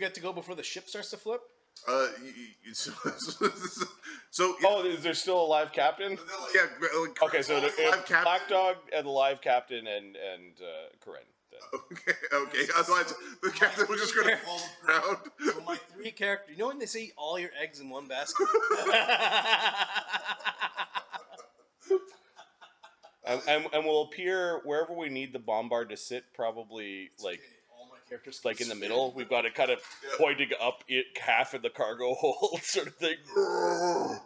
You get to go before the ship starts to flip? So Oh, is there still a live captain? yeah. Okay, so Black Dog and the live captain and Corinne. Okay. Otherwise, the captain was just going to fall around. So my 3 characters. You know when they say all your eggs in one basket? And we'll appear wherever we need the bombard to sit. Probably like all my characters like in the middle. We've got it kind of pointing up, half in the cargo hold, sort of thing. Down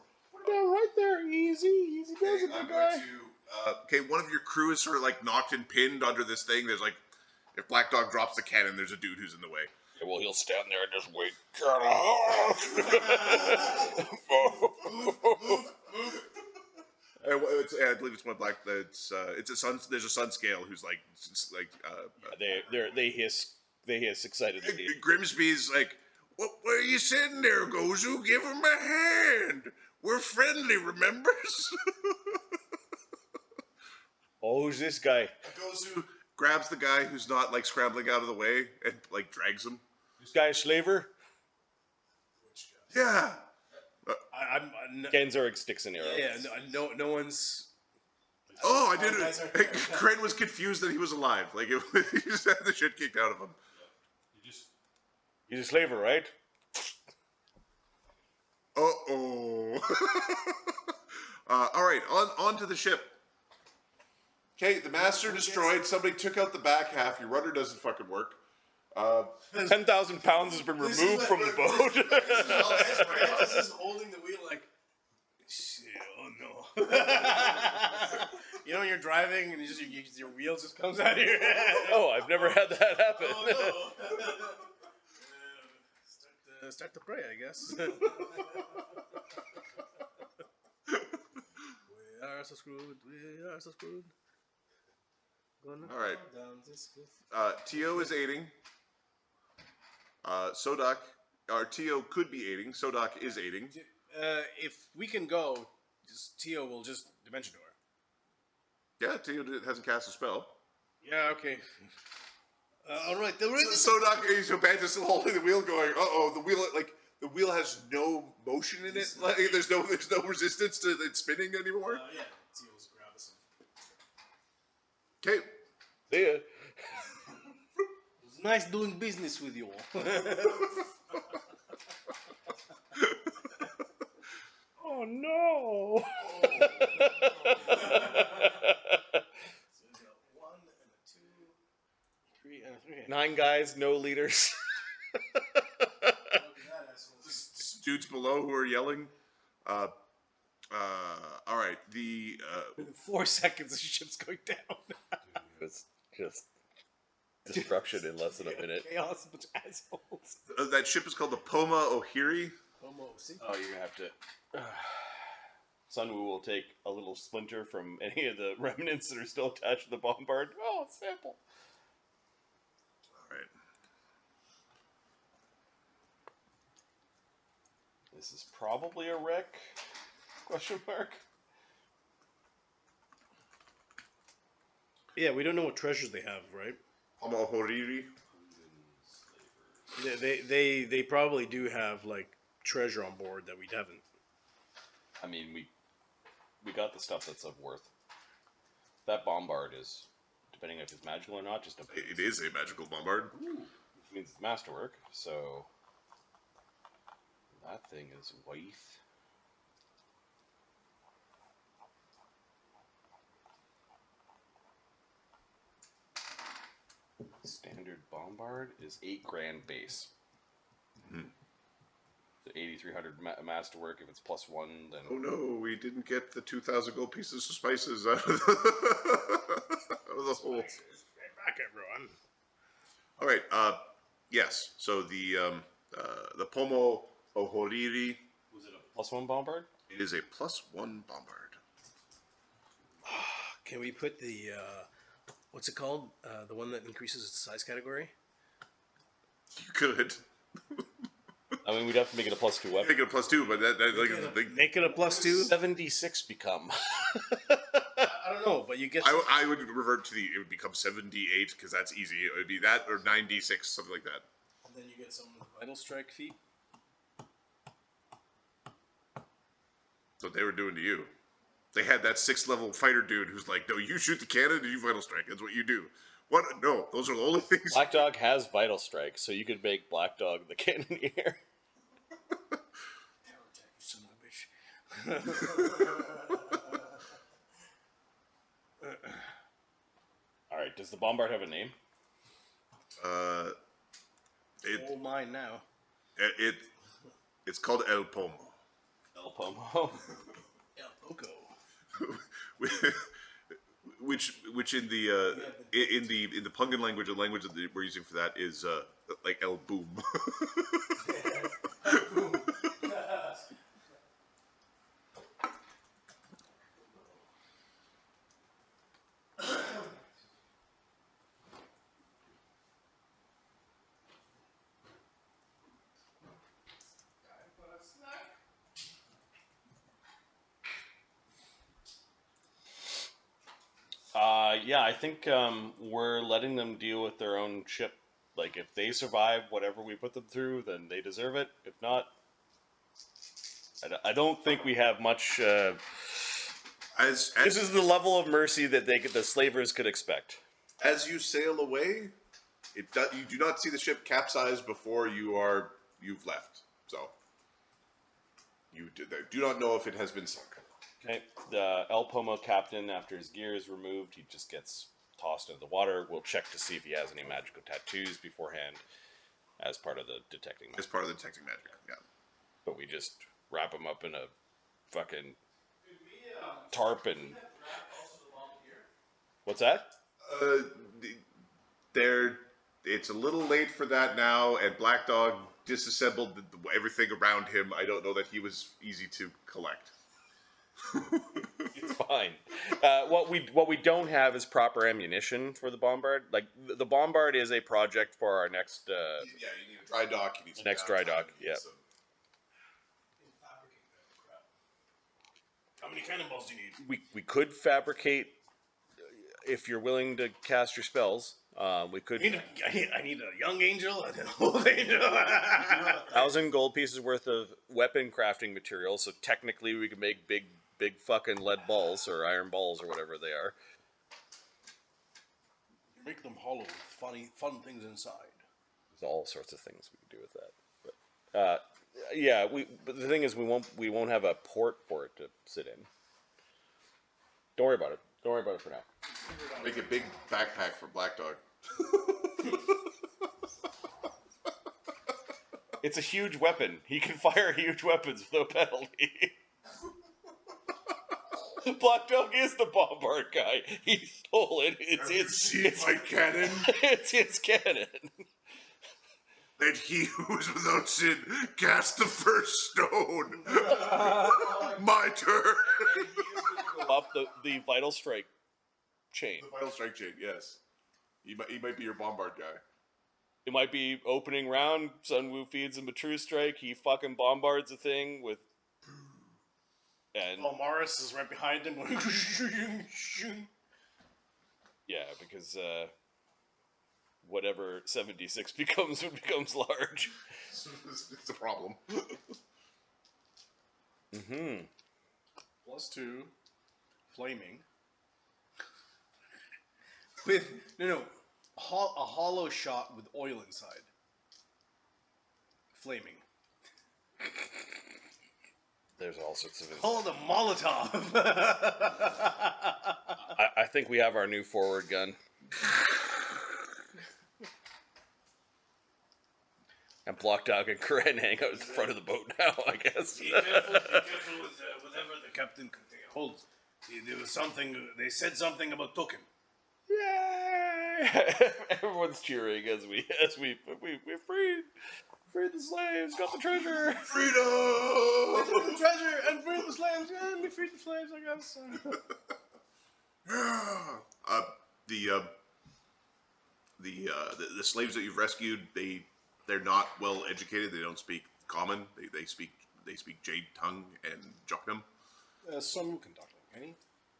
right there, easy does it, big guy. Okay, one of your crew is sort of like knocked and pinned under this thing. There's like, if Black Dog drops the cannon, there's a dude who's in the way. Yeah, well, he'll stand there and just wait. I believe it's one Black. It's a sun. There's a sun scale who's like they hiss excitedly. Grimsby's like, what are you sitting there, Gozu? Give him a hand. We're friendly, remember? Oh, who's this guy? Gozu grabs the guy who's not like scrambling out of the way and like drags him. This guy a slaver? Yeah. I'm Genzorg sticks and arrows. Yeah, no one's. Oh, I didn't. Crane was confused that he was alive. Like he just had the shit kicked out of him. He's a slaver, right? Uh-oh. All right, on to the ship. Okay, the master destroyed. Somebody took out the back half. Your rudder doesn't fucking work. 10,000 pounds has been removed from the boat. This is holding the wheel like, shit, oh no. You know when you're driving and your wheel just comes out of your head? Oh, I've never had that happen. Oh no. Start to pray, I guess. We are so screwed. All right. Tio is aiding. Sodak, or Tio could be aiding. Sodak is aiding. If we can go, Tio will just dimension door. Yeah, Tio hasn't cast a spell. Yeah, okay. All right. Sodak, so Banta's still holding the wheel, going, "Uh-oh, the wheel has no motion in it. Like, there's no resistance to it spinning anymore." Yeah. Tio's grab us. Okay. See ya. It's nice doing business with you. Oh no! So we've got 1 and a 2, 3 and a 3. 9 guys, no leaders. Dudes below who are yelling. All right. In 4 seconds, the ship's going down. It's just destruction in less than a minute. Chaos, a bunch of assholes. That ship is called the Poma Ohiri. Oh, you're gonna have to. Sunwoo will take a little splinter from any of the remnants that are still attached to the bombard. Oh, it's simple. All right. This is probably a wreck? Question mark. Yeah, we don't know what treasures they have, right? Poma Ohiri. They probably do have like treasure on board that we haven't. I mean, we got the stuff that's of worth. That bombard is, depending if it's magical or not, just a. It is a magical bombard. Which means it's masterwork. So that thing is white. Standard bombard is $8,000 base. Mm-hmm. The 8,300 masterwork. If it's +1, then. Oh no, we didn't get the 2,000 gold pieces of spices out of the hole. Back, everyone. All right. Yes. So the Pomo Ohoriri. Was it a +1 bombard? It is a +1 bombard. Can we put the what's it called? The one that increases its size category. You could. I mean, we'd have to make it a +2 weapon. Make it a +2, but that like is a big. Make it a +2. 76 become. I don't know, but you get. I would revert to it would become 78 because that's easy. It would be that or 96, something like that. And then you get some Vital strike feat. That's what they were doing to you. They had that 6th level fighter dude who's like, no, you shoot the cannon and you vital strike. That's what you do. What? No, those are the only things. Black Dog has Vital Strike, so you could make Black Dog the cannoneer. Son of a bitch. Alright, does the Bombard have a name? All mine now. It's called El Pomo. El Pomo. El Poco. which in the Pungan language, the language that we're using for that is like El Boom. Yeah, I think we're letting them deal with their own ship. Like, if they survive whatever we put them through, then they deserve it. If not, I don't think we have much. As this is the level of mercy that the slavers could expect. As you sail away, you do not see the ship capsize before you've left. So you do not know if it has been sunk. Okay, the El Pomo captain, after his gear is removed, he just gets tossed into the water. We'll check to see if he has any magical tattoos beforehand, as part of the detecting magic. As part of the detecting magic, yeah. But we just wrap him up in a fucking tarp and... What's that? It's a little late for that now, and Black Dog disassembled everything around him. I don't know that he was easy to collect. It's fine. What we don't have is proper ammunition for the Bombard. Like, the Bombard is a project for our next... yeah, you need a dry dock. You need some next dry dock, yeah. How many cannonballs do you need? We could fabricate, if you're willing to cast your spells. We could... I need a young angel and an old angel. 1,000 gold pieces worth of weapon crafting material, so technically we could make big fucking lead balls, or iron balls, or whatever they are. You make them hollow with fun things inside. There's all sorts of things we can do with that. But, yeah, but the thing is, we won't have a port for it to sit in. Don't worry about it. Don't worry about it for now. Make a big backpack for Black Dog. It's a huge weapon. He can fire huge weapons with no penalty. Black Dog is the Bombard guy. He stole it. It's my cannon. It's his cannon. Let he who is without sin cast the first stone. My turn. Up the Vital Strike chain. The Vital Strike chain, yes. He might be your Bombard guy. It might be opening round. Sun Wu feeds him a true strike. He fucking bombards a thing with. And Morris is right behind him. Yeah, because whatever 76 becomes large. It's a problem. Mm-hmm. +2, flaming. With a hollow shot with oil inside. Flaming. There's all sorts of... Call it a Molotov! I think we have our new forward gun. And Block Dog and Karen hang out at the front of the boat now, I guess. Be careful with whatever the captain holds. There was something, they said something about token. Yay! Everyone's cheering as we freed the slaves, got the treasure. Freedom! We took the treasure and freed the slaves. Yeah, we freed the slaves, I guess. The slaves that you've rescued, they're not well educated. They don't speak common. They speak Jade tongue and Joknam. Some who can talk like any.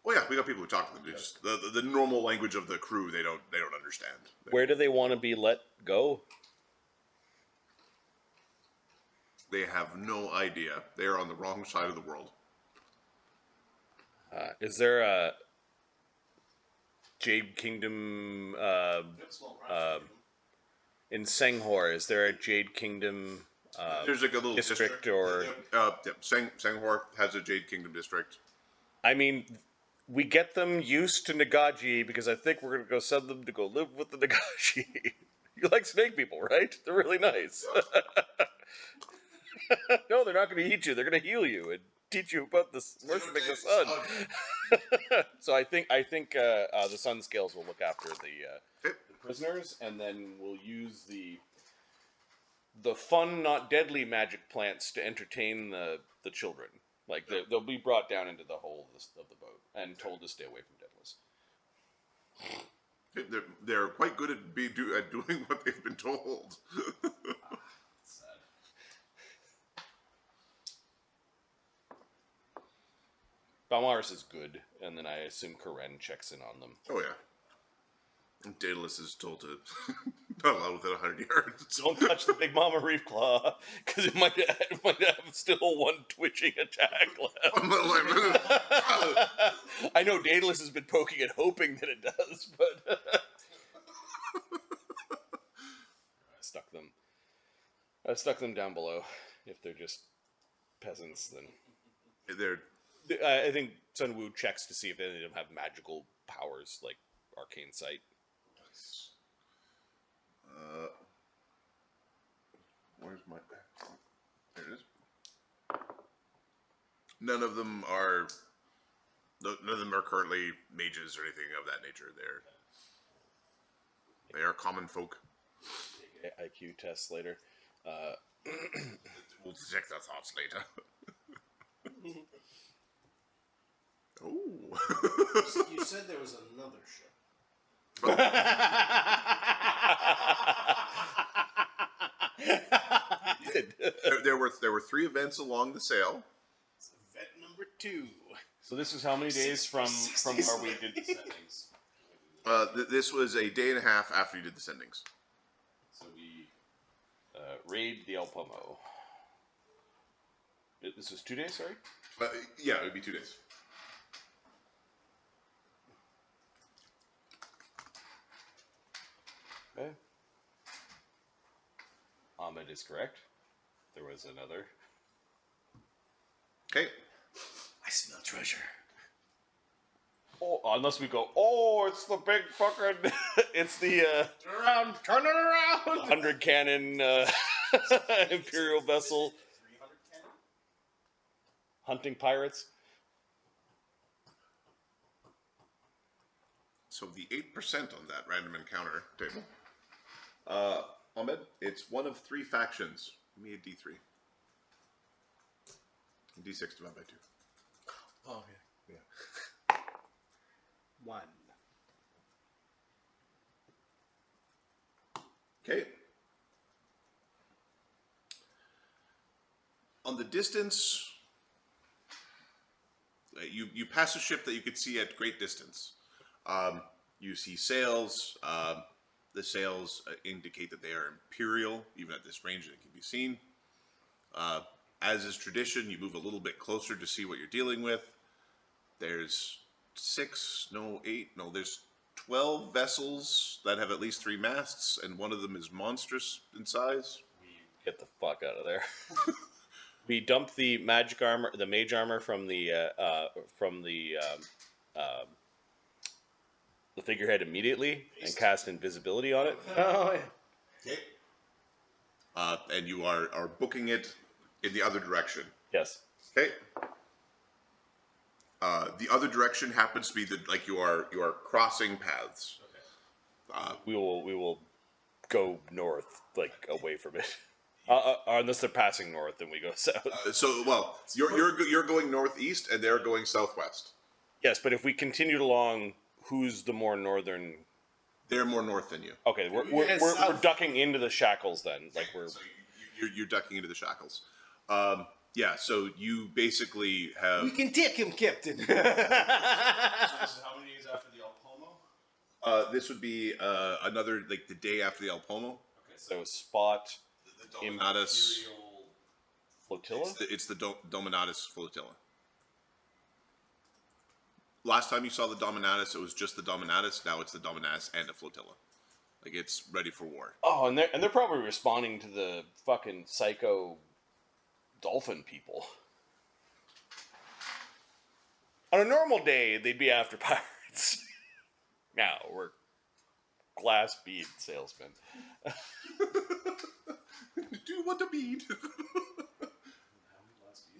Oh yeah, we got people who talk to them. It's just the normal language of the crew. They don't understand. Where do they want to be let go? They have no idea. They are on the wrong side of the world. Is there a Jade Kingdom in Senghor? Is there a Jade Kingdom There's like a little district or? Senghor has a Jade Kingdom district. I mean, we get them used to Nagaji because I think we're gonna go send them to go live with the Nagaji. You like snake people, right? They're really nice. No, they're not going to eat you. They're going to heal you and teach you about this worshiping the sun. So I think the sun scales will look after the prisoners, and then we'll use the fun, not deadly magic plants to entertain the children. Like they'll be brought down into the hold of the boat and told to stay away from deadless. They're quite good at doing what they've been told. Sad. Balmaris is good, and then I assume Karen checks in on them. Oh yeah. Daedalus is told to not allowed within 100 yards. Don't touch the Big Mama Reef Claw, because it might have still one twitching attack left. I know Daedalus has been poking it, hoping that it does, but I stuck them down below. If they're just peasants, then I think Sun Wu checks to see if any of them have magical powers like arcane sight. Where's my? There it is. None of them are currently mages or anything of that nature. They are common folk. IQ tests later. We'll check their thoughts later. Oh. You said there was another ship. There were 3 events along the sail. It's event number 2. So this is how many days from where we did the sendings? This was a day and a half after you did the sendings. So we raid the El Pomo. This was 2 days, sorry? Yeah, it would be 2 days. Okay. Ahmed is correct. There was another. Okay. I smell treasure. Oh, unless we go, oh, it's the big fucking, it's the Turn it around. 100 cannon Imperial vessel 300 cannon? hunting pirates. So the 8% on that random encounter table. Ahmed, it's one of 3 factions. Give me a D3. D6 divided by 2. Oh, yeah. 1. Okay. On the distance, you pass a ship that you could see at great distance. You see sails. The sails indicate that they are imperial, even at this range that it can be seen. As is tradition, you move a little bit closer to see what you're dealing with. There's 12 vessels that have at least 3 masts, and one of them is monstrous in size. We get the fuck out of there. We dump the magic armor, the mage armor from the figurehead immediately and cast invisibility on it. Oh, yeah. Okay. And you are booking it in the other direction. Yes. Okay. The other direction happens to be you are crossing paths. Okay. We will go north, like away from it. Unless they're passing north, then we go south. You're going northeast, and they're going southwest. Yes, but if we continued along, who's the more northern? They're more north than you. Okay, we're ducking into the shackles then. Like we're. So you're ducking into the shackles. Yeah, so you basically have. We can take him, Captain. So this is how many days after the El Pomo? This would be another the day after the El Pomo. Okay, so spot Imperial Flotilla? It's the Dominatus flotilla. Last time you saw the Dominatus, it was just the Dominatus. Now it's the Dominatus and a flotilla. Like, it's ready for war. Oh, and they're probably responding to the fucking psycho dolphin people. On a normal day, they'd be after pirates. Now we're glass bead salesmen. Do you want a bead?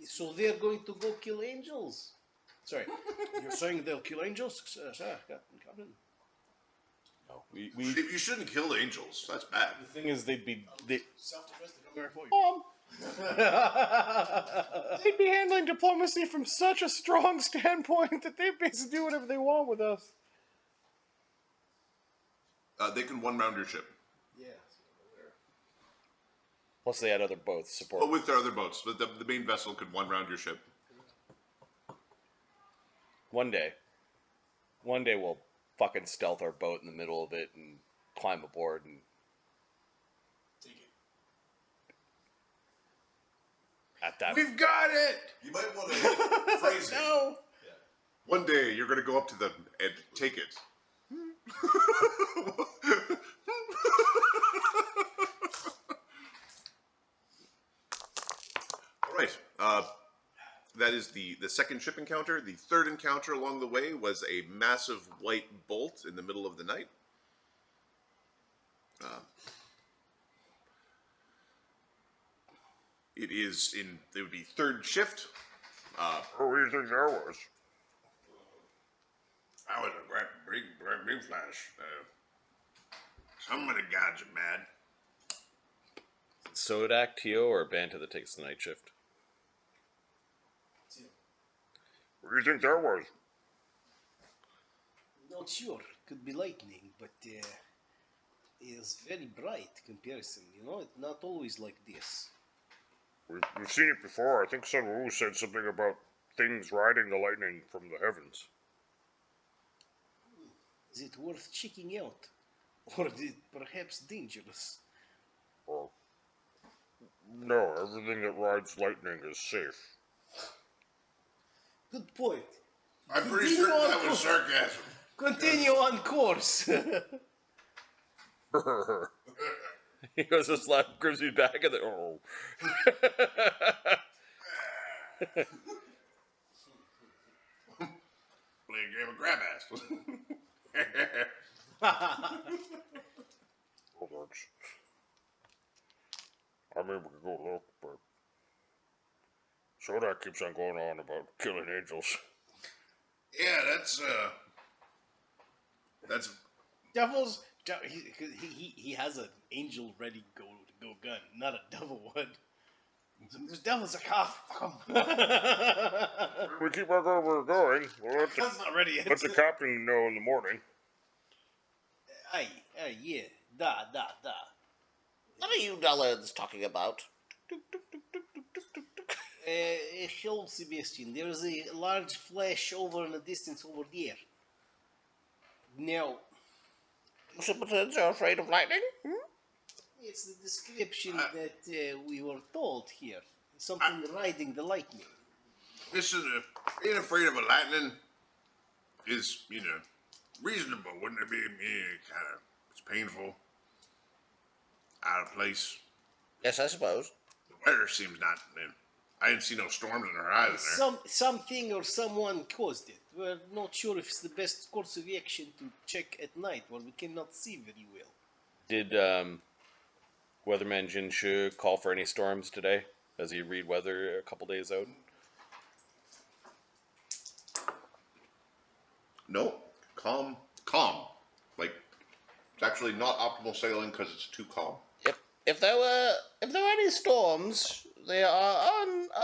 So they're going to go kill angels. Sorry, you're saying they'll kill angels, sir, Captain? No, You shouldn't kill angels. That's bad. the thing is, they'd be Self-defense. They come there for you. they'd be handling diplomacy from such a strong standpoint that they basically do whatever they want with us. They can one-round your ship. Yeah. Plus, they had other boats support. But with their other boats. The main vessel could one-round your ship. One day we'll fucking stealth our boat in the middle of it and climb aboard and Take it. at that. We've got it. You might want to phrase it. No. One day you're going to go up to them and take it. All right. That is the second ship encounter. The third encounter along the way was a massive white bolt in the middle of the night. It would be third shift. Who do you think that was? That was a great big flash. Somebody got you, mad. Sodak, Tio, or Banta that takes the night shift? Who do you think that was? Not sure. Could be lightning, but it's very bright comparison. You know, it's not always like this. We've seen it before. I think Sun Wu said something about things riding the lightning from the heavens. Is it worth checking out? Or is it perhaps dangerous? Well, no, everything that rides lightning is safe. Good point. I'm pretty sure that was sarcasm. Continue on course. He goes to slap Grimsby's back and then, oh. Play a game of grab ass. Well, that's... I mean, we could go look, but... Sodak keeps on going on about killing angels. Yeah, that's he has an angel ready go gun, not a devil one. There's devils a cough. We keep on going where we're going. We'll let That's not ready yet. let the captain know in the morning. Aye, yeah, da. What are you dullards talking about? Hello, Sebastian. There's a large flash over in the distance over there. Now, Simpletons are afraid of lightning? it's the description that we were told here. Something riding the lightning. listen. Being afraid of a lightning is, reasonable, wouldn't it be? Kind of, it's painful, out of place. Yes, I suppose. The weather seems not. I didn't see no storms in the horizon there. Something or someone caused it. We're not sure if it's the best course of action to check at night where we cannot see very well. Did Weatherman Jinshu call for any storms today? Does he read weather a couple days out? No, calm. Like, it's actually not optimal sailing because it's too calm. If there were any storms, they are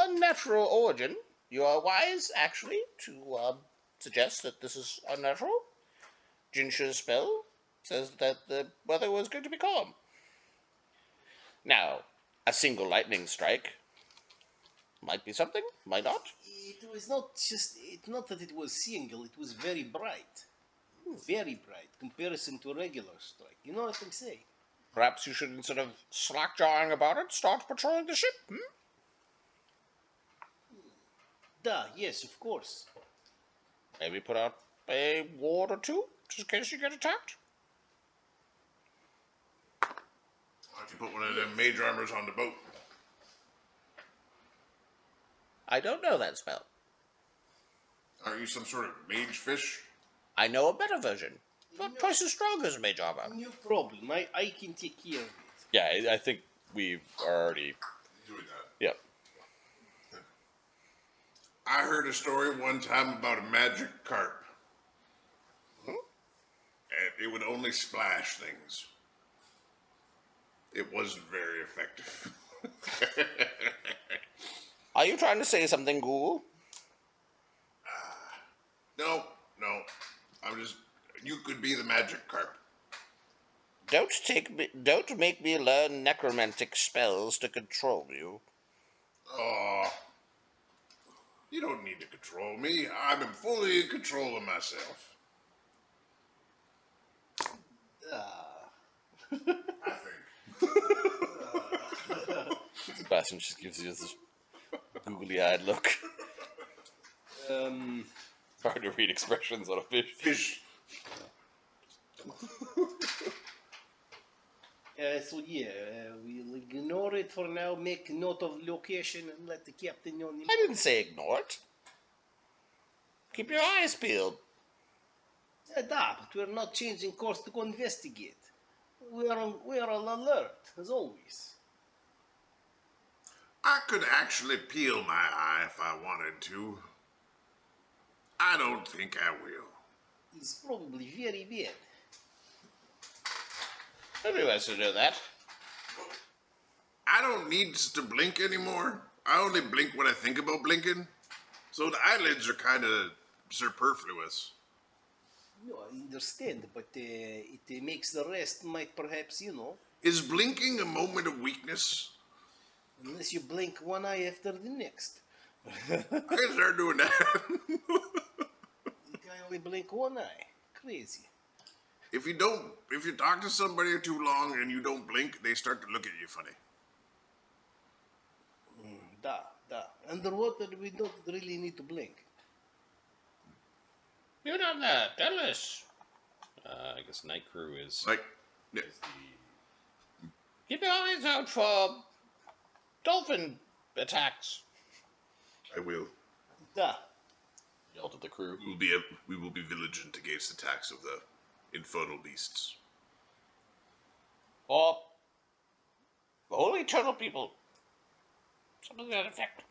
unnatural origin. You are wise, actually, to suggest that this is unnatural. Jinshu's spell says that the weather was going to be calm. Now, a single lightning strike might be something, might not. It was not that it was single, it was very bright. Very bright, comparison to a regular strike. You know what I'm saying? Perhaps you should, instead of slack-jawing about it, start patrolling the ship, Yes, of course. Maybe put out a ward or two, just in case you get attacked. Why don't you put one of them mage armors on the boat? I don't know that spell. Aren't you some sort of mage fish? I know a better version. Not twice as strong as mage armor. No problem. I can take care of it. Yeah, I think we are already. Doing that. Yep. I heard a story one time about a magic carp. And it would only splash things. It wasn't very effective. Are you trying to say something, Ghoul? No. I'm just. You could be the magic carp. Don't make me learn necromantic spells to control you. Oh. You don't need to control me. I'm fully in control of myself. I think. Sebastian just gives you this googly-eyed look. Hard to read expressions on a fish. Fish. We'll ignore it for now, make note of location, and let the captain know. I didn't say ignore it. Keep your eyes peeled. But we're not changing course to go investigate. We are on alert, as always. I could actually peel my eye if I wanted to. I don't think I will. It's probably very bad. Nobody wants to do that. I don't need to blink anymore. I only blink when I think about blinking. So the eyelids are kind of superfluous. No, I understand, but it makes the rest might perhaps, Is blinking a moment of weakness? unless you blink one eye after the next. I can start doing that. You can only blink one eye. Crazy. If you talk to somebody too long and you don't blink, they start to look at you funny. Da. Underwater, we don't really need to blink. You done that. Tell us. I guess night crew is. Like, yeah, Keep your eyes out for dolphin attacks. I will. Da. Yell to the crew. We will be vigilant against attacks of the infernal beasts. Or the whole eternal people. Something to that effect.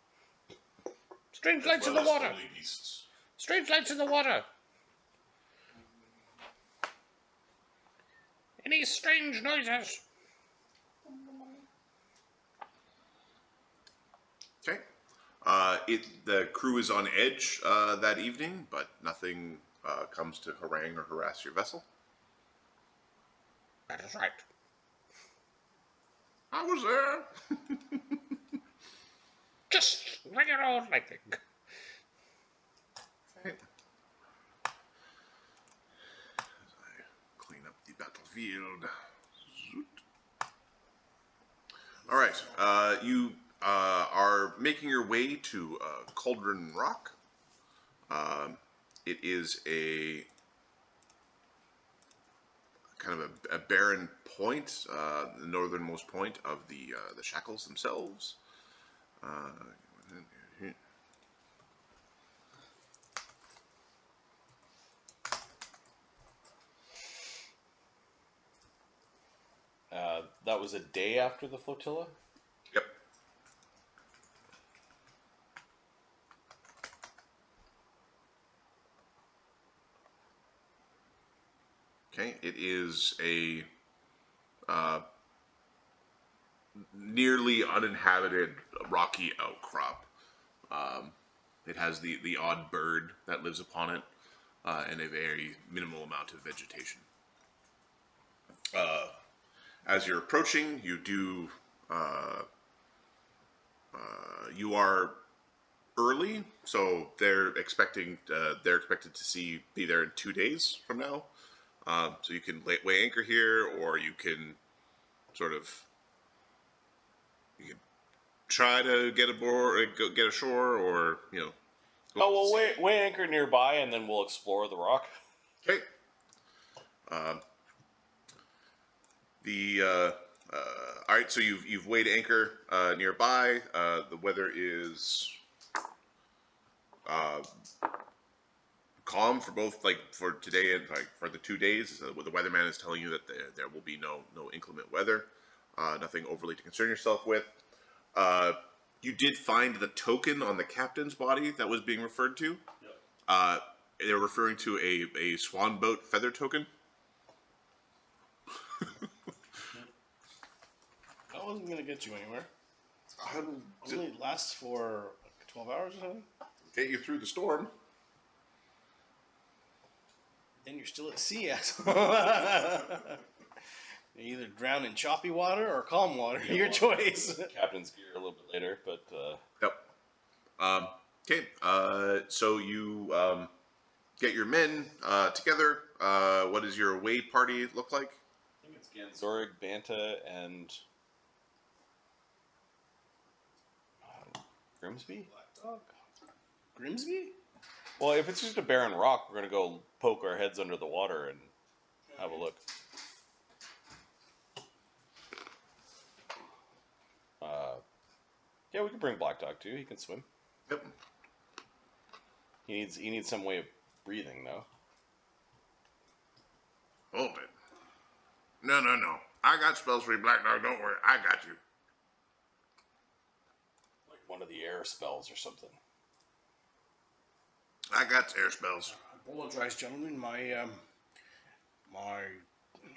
Strange lights in the water. Holy beasts. Strange lights in the water. Any strange noises? Okay. The crew is on edge that evening, but nothing comes to harangue or harass your vessel. That is right. I was there. Just regular old lightning. Okay. As I clean up the battlefield. Zoot. All right. You are making your way to Cauldron Rock. It is a kind of a barren point, the northernmost point of the shackles themselves. That was a day after the flotilla? Yep. Okay, it is a nearly uninhabited rocky outcrop. It has the odd bird that lives upon it, and a very minimal amount of vegetation. As you're approaching, you do. You are early, so they're expected to be there in 2 days from now. So you can weigh anchor here, or you can you can try to get aboard, get ashore, or Oh, well, weigh anchor nearby, and then we'll explore the rock. Okay. All right. So you've weighed anchor nearby. The weather is calm for both, like for today and like for the 2 days. The weatherman is telling you that there will be no inclement weather. Nothing overly to concern yourself with. You did find the token on the captain's body that was being referred to. Yep. They're referring to a swan boat feather token. That wasn't going to get you anywhere. Only lasts for 12 hours or something. Get you through the storm. Then you're still at sea, asshole. You either drown in choppy water or calm water. Your choice. Captain's gear a little bit later, but Yep. Okay. So you get your men together. What does your away party look like? I think it's Ganzorig, Banta, and Grimsby. Black Dog. Grimsby? Well, if it's just a barren rock, we're gonna go poke our heads under the water and have a look. Yeah, we can bring Black Dog too. He can swim. Yep. He needs some way of breathing though. Hold it. No. I got spells for you, Black Dog. Don't worry. I got you. Like one of the air spells or something. I got air spells. I apologize, gentlemen. My my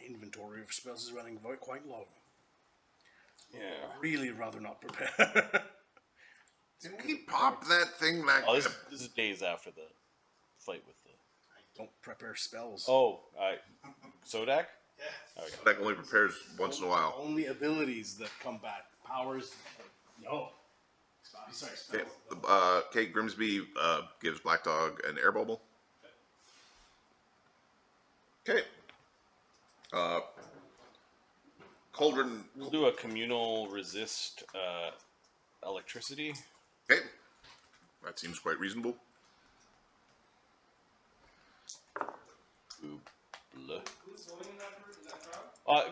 inventory of spells is running quite low. Yeah. Really rather not prepare. Did we pop that thing like Oh, this is days after the fight with the. I don't prepare spells. Oh, Sodak? Yeah. Okay. that only prepares once in a while? Only abilities that come back. Powers. No. Sorry, spells. Okay, Grimsby gives Black Dog an air bubble. Okay. Cauldron. We'll do a communal resist electricity. Okay. That seems quite reasonable.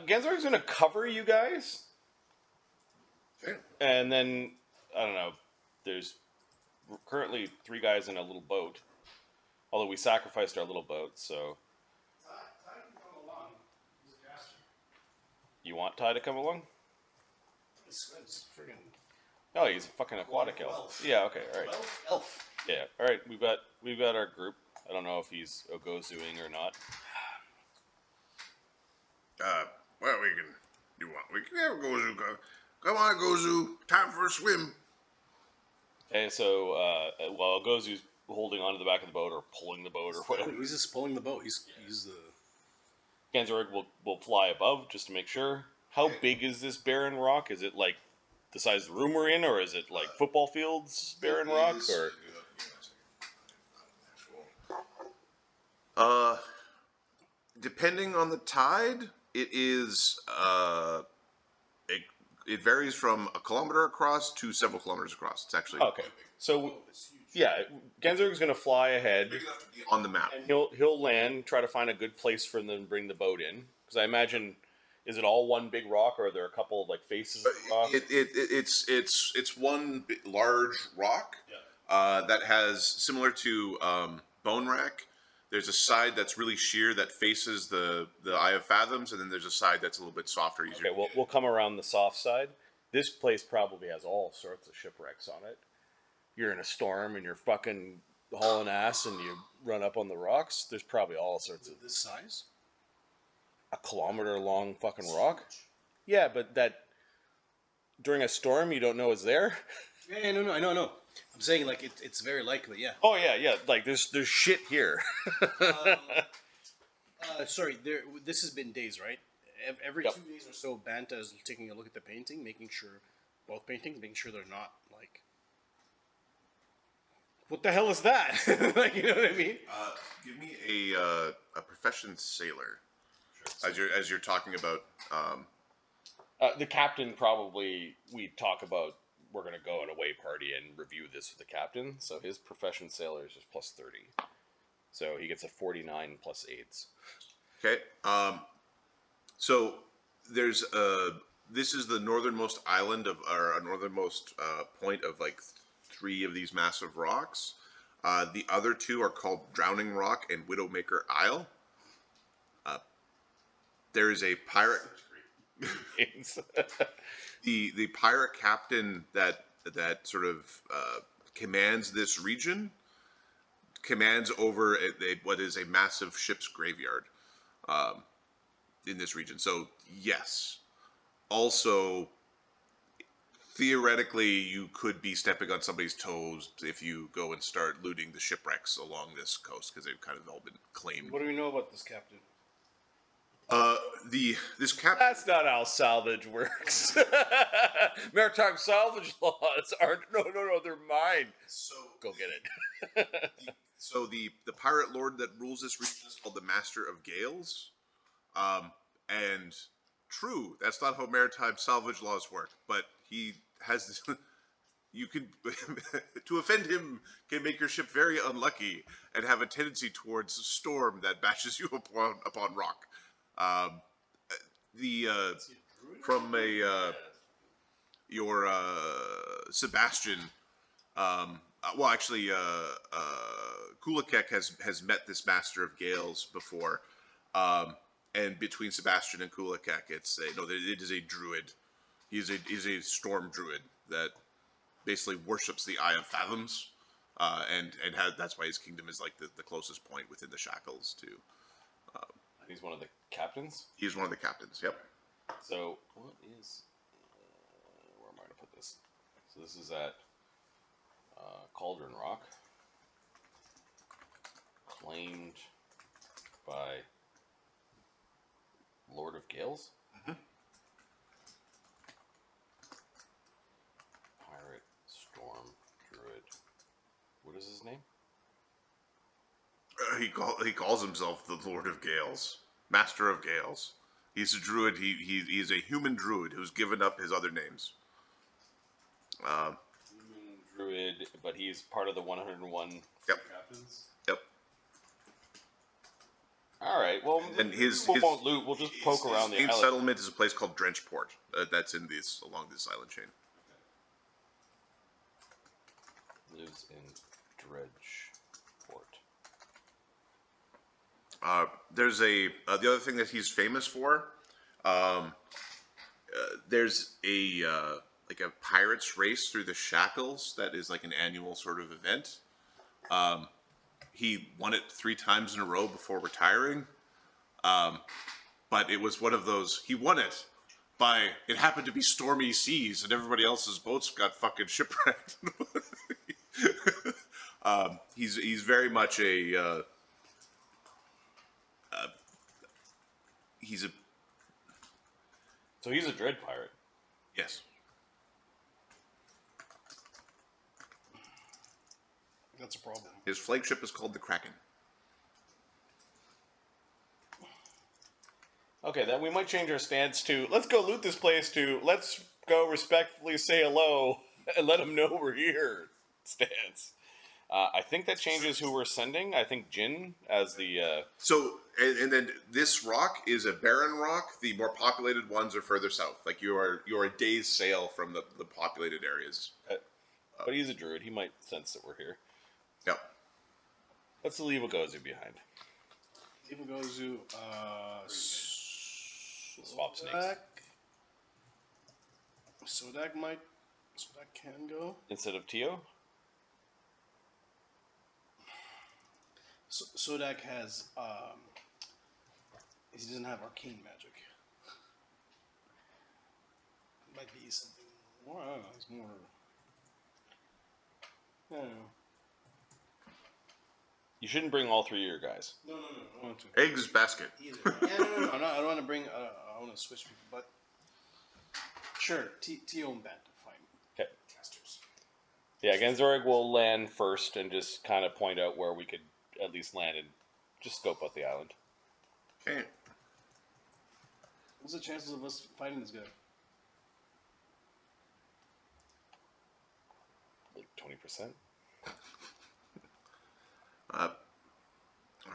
Genzorg's gonna cover you guys, Okay. and then I don't know. There's currently 3 guys in a little boat, although we sacrificed our little boat. So you want Ty to come along? It's friggin' Oh, he's a fucking aquatic elf. Yeah. Okay. All right. elf. Yeah. All right. We've got our group. I don't know if he's Ogozuing or not. Well, we can do what we can have Gozu. Come on, Gozu. Time for a swim. Okay. So while Ogozu's holding onto the back of the boat or pulling the boat or whatever, He's just pulling the boat. He's the. Ganzorg will fly above just to make sure. How big is this barren rock? Is it like the size of the room we're in, or is it like football fields barren rock? Or Depending on the tide, it is it varies from a kilometer across to several kilometers across. It's actually okay. So yeah, Ganzorg's gonna fly ahead. big enough to be on the map. And he'll land, try to find a good place for them to bring the boat in. Because I imagine, is it all one big rock, or are there a couple of like faces of the rock? It's one large rock that has, similar to Bone Rack. There's a side that's really sheer that faces the Eye of Fathoms, and then there's a side that's a little bit softer, easier. Okay, we'll come around the soft side. This place probably has all sorts of shipwrecks on it. You're in a storm and you're fucking hauling ass and you run up on the rocks. There's probably all sorts of This size? a kilometer long fucking rock. Yeah, but that during a storm you don't know is there. Yeah, no, I know. I'm saying like it's very likely, yeah. Oh yeah. Like there's shit here. Sorry, this has been days, right? Every Yep. 2 days or so, Banta is taking a look at the painting, making sure they're not like. What the hell is that? Like, you know what I mean? Give me a profession sailor. As you're talking about. The captain probably we talk about we're going to go on a away party and review this with the captain. So his profession sailor is just plus 30. So he gets a 49 plus aids. Okay. So there's this is the northernmost island of, or a northernmost point of like 3 of these massive rocks. The other 2 are called Drowning Rock and Widowmaker Isle. There is a pirate. The pirate captain that sort of commands this region commands over what is a massive ship's graveyard in this region. So yes, also theoretically you could be stepping on somebody's toes if you go and start looting the shipwrecks along this coast, because they've kind of all been claimed. What do we know about this captain? This captain. That's not how salvage works. Maritime salvage laws aren't. No, they're mine. So Go get it. So the pirate lord that rules this region is called the Master of Gales, and true, that's not how maritime salvage laws work. But he has this. You can to offend him can make your ship very unlucky and have a tendency towards a storm that bashes you upon rock. From your Sebastian. Well, actually, Kulakek has met this Master of Gales before, and between Sebastian and Kulakek, it is a druid. He's a storm druid that basically worships the Eye of Fathoms, and that's why his kingdom is like the closest point within the shackles to. He's one of the captains. He's one of the captains. Yep. So what is? Where am I going to put this? So this is at Cauldron Rock, claimed by Lord of Gales. Mm-hmm. Pirate, Storm, Druid. What is his name? He calls himself the Lord of Gales, Master of Gales. He's a druid. He's a human druid who's given up his other names. Human druid, but he's part of the 101 captains. Yep. All right. Well, And we won't loot. We'll just poke around the main island. settlement is a place called Drenchport. That's along this island chain. Lives in Dredgeport. There's the other thing that he's famous for. There's a pirates race through the shackles that is like an annual sort of event. He won it 3 times in a row before retiring, but it was one of those. He won it by it happened to be stormy seas and everybody else's boats got fucking shipwrecked. He's very much a. So he's a dread pirate. Yes. That's a problem. His flagship is called the Kraken. Okay, then we might change our stance to let's go loot this place to let's go respectfully say hello and let them know we're here stance. I think that changes who we're sending. I think Jin as the... So, and then this rock is a barren rock. The more populated ones are further south. Like you're a day's sail from the populated areas. But he's a druid. He might sense that we're here. Yep. Let's leave Ogozu behind. Leave Ogozu, Swap snakes. Sodak can go. Instead of Tio? Sodak has, he doesn't have arcane magic. Might be something more, I don't know, it's more, I don't know. You shouldn't bring all 3 of your guys. No, I don't want to. Eggs basket. Either. Yeah, no, I don't want to bring, I want to switch people, but sure, Tio and Banta, fine. Okay. Casters. Yeah, Genzorg will land first and just kind of point out where we could at least land and just scope out the island. Okay. What's the chances of us finding this guy? Like 20%. All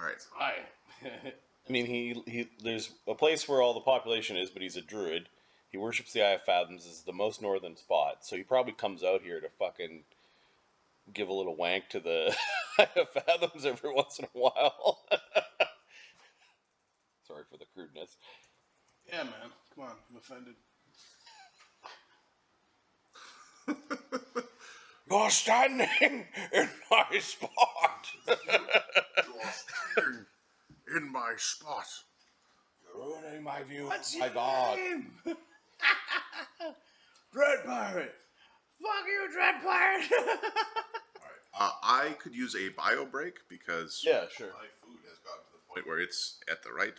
right. Hi. I mean, he there's a place where all the population is, but he's a druid. He worships the Eye of Fathoms. Is the most northern spot, so he probably comes out here to fucking give a little wank to the Eye of Fathoms every once in a while. Sorry for the crudeness. Yeah, man. Come on, I'm offended. You're standing in my spot. In my spot. You're ruining my view. What's My your God. name? Dread Pirate. Fuck you, Dread Pirate. I could use a bio break because Yeah, sure. my food has gotten to the point where it's at the right